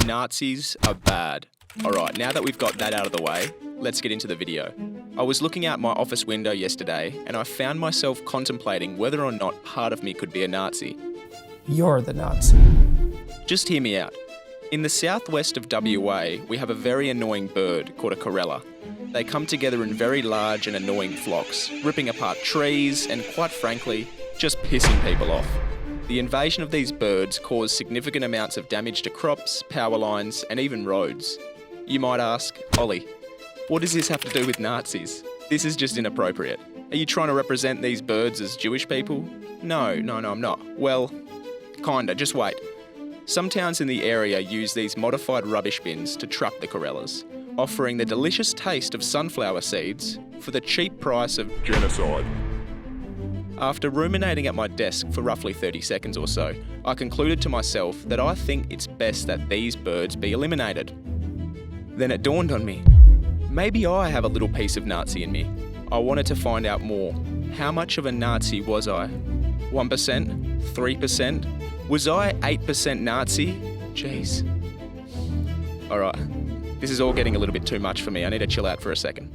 Nazis are bad. Alright, now that we've got that out of the way, let's get into the video. I was looking out my office window yesterday and I found myself contemplating whether or not part of me could be a Nazi. You're the Nazi. Just hear me out. In the southwest of WA, we have a very annoying bird called a Corella. They come together in very large and annoying flocks, ripping apart trees and, quite frankly, just pissing people off. The invasion of these birds caused significant amounts of damage to crops, power lines, and even roads. You might ask, Ollie, what does this have to do with Nazis? This is just inappropriate. Are you trying to represent these birds as Jewish people? No, I'm not. Well, kinda, just wait. Some towns in the area use these modified rubbish bins to trap the Corellas, offering the delicious taste of sunflower seeds for the cheap price of genocide. After ruminating at my desk for roughly 30 seconds or so, I concluded to myself that I think it's best that these birds be eliminated. Then it dawned on me. Maybe I have a little piece of Nazi in me. I wanted to find out more. How much of a Nazi was I? 1%? 3%? Was I 8% Nazi? Jeez. Alright, this is all getting a little bit too much for me. I need to chill out for a second.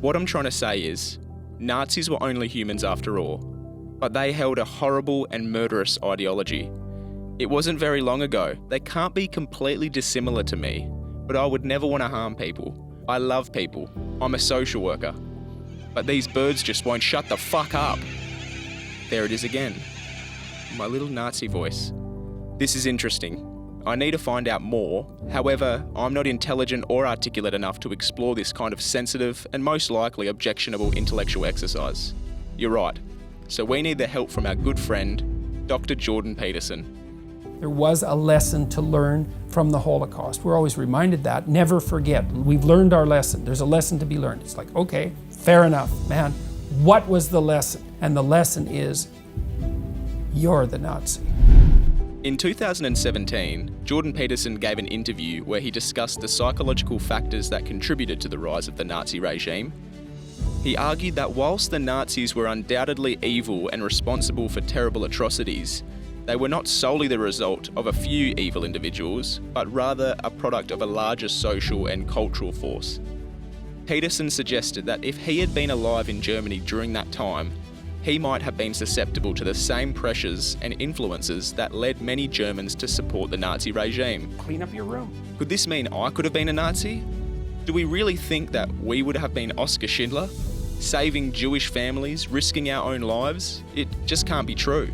What I'm trying to say is, Nazis were only humans after all, but they held a horrible and murderous ideology. It wasn't very long ago. They can't be completely dissimilar to me, but I would never want to harm people. I love people. I'm a social worker. But these birds just won't shut the fuck up. There it is again. My little Nazi voice. This is interesting. I need to find out more. However, I'm not intelligent or articulate enough to explore this kind of sensitive and most likely objectionable intellectual exercise. You're right. So we need the help from our good friend, Dr. Jordan Peterson. There was a lesson to learn from the Holocaust. We're always reminded that. Never forget. We've learned our lesson. There's a lesson to be learned. It's like, okay, fair enough, man. What was the lesson? And the lesson is, you're the Nazi. In 2017, Jordan Peterson gave an interview where he discussed the psychological factors that contributed to the rise of the Nazi regime. He argued that whilst the Nazis were undoubtedly evil and responsible for terrible atrocities, they were not solely the result of a few evil individuals, but rather a product of a larger social and cultural force. Peterson suggested that if he had been alive in Germany during that time, he might have been susceptible to the same pressures and influences that led many Germans to support the Nazi regime. Clean up your room. Could this mean I could have been a Nazi? Do we really think that we would have been Oskar Schindler? Saving Jewish families, risking our own lives? It just can't be true.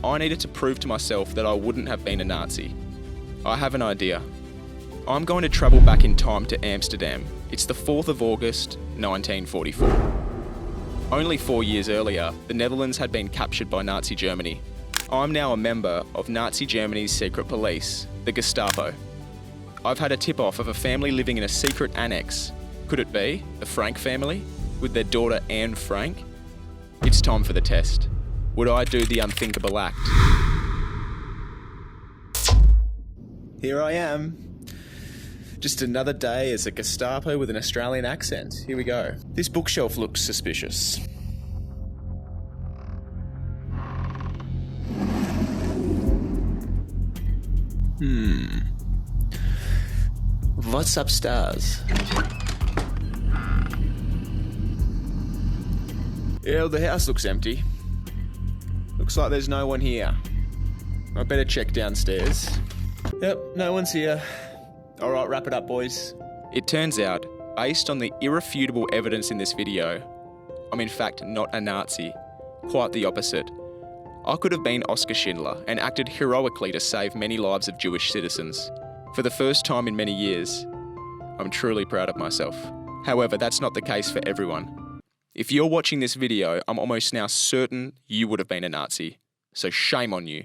I needed to prove to myself that I wouldn't have been a Nazi. I have an idea. I'm going to travel back in time to Amsterdam. It's the 4th of August, 1944. Only 4 years earlier, the Netherlands had been captured by Nazi Germany. I'm now a member of Nazi Germany's secret police, the Gestapo. I've had a tip-off of a family living in a secret annex. Could it be the Frank family, with their daughter Anne Frank? It's time for the test. Would I do the unthinkable act? Here I am. Just another day as a Gestapo with an Australian accent. Here we go. This bookshelf looks suspicious. What's upstairs? Yeah, the house looks empty. Looks like there's no one here. I better check downstairs. Yep, no one's here. Alright, wrap it up, boys. It turns out, based on the irrefutable evidence in this video, I'm in fact not a Nazi. Quite the opposite. I could have been Oskar Schindler and acted heroically to save many lives of Jewish citizens. For the first time in many years, I'm truly proud of myself. However, that's not the case for everyone. If you're watching this video, I'm almost now certain you would have been a Nazi. So shame on you.